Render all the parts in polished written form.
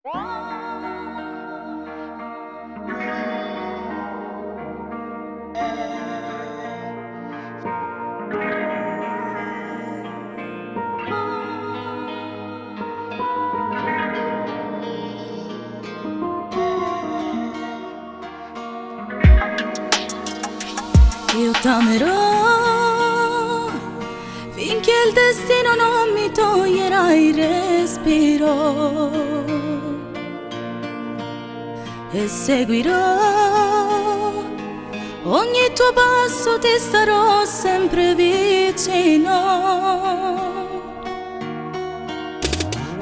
Io t'amerò finché il destino non mi toglierà il respiro e seguirò ogni tuo passo, ti starò sempre vicino.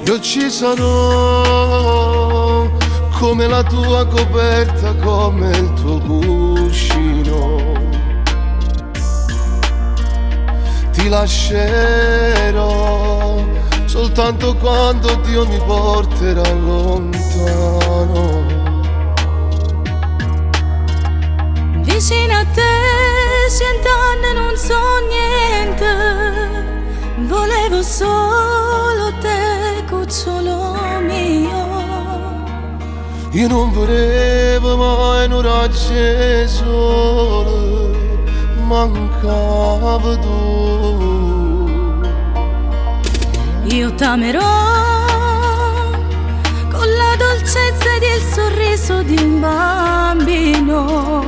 Io ci sarò come la tua coperta, come il tuo cuscino. Ti lascerò soltanto quando Dio mi porterà lontano. Vicino a te 100 anni non so niente, volevo solo te, cucciolo mio. Io non volevo mai un raggio sole, mancava tu. Io t'amerò con la dolcezza ed il sorriso di un bambino.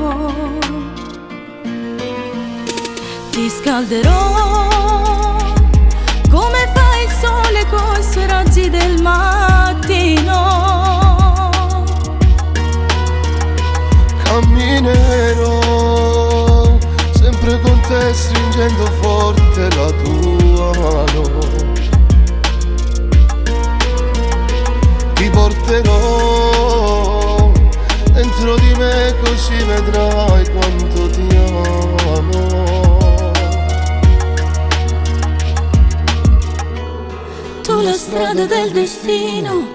Ti scalderò come fa il sole con i suoi raggi del mattino. Camminerò sempre con te, stringendo forte la tua mano. Ti porterò dentro di me, così vedrai quanto ti amo. Tu la strada del destino,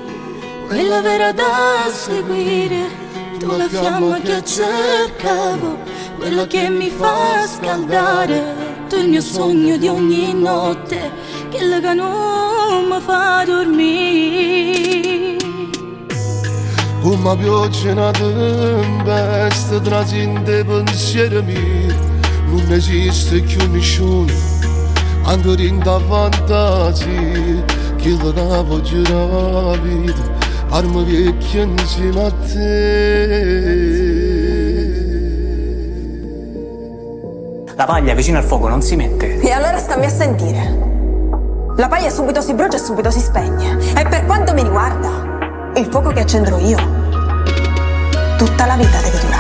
quella vera da seguire. Tu la fiamma che cercavo, quella che mi fa scaldare. Tu il mio sogno di ogni notte, quella che non mi fa dormire. Come pioggia una tempesta trascende pensieri miei. Non esiste più nessuno, anche in ta fantasia, che la voglio la vita, arma vecchia insieme a te. La paglia vicino al fuoco non si mette. E allora stammi a sentire. La paglia subito si brucia e subito si spegne. E per quanto mi riguarda, il fuoco che accenderò io tutta la vita deve durare.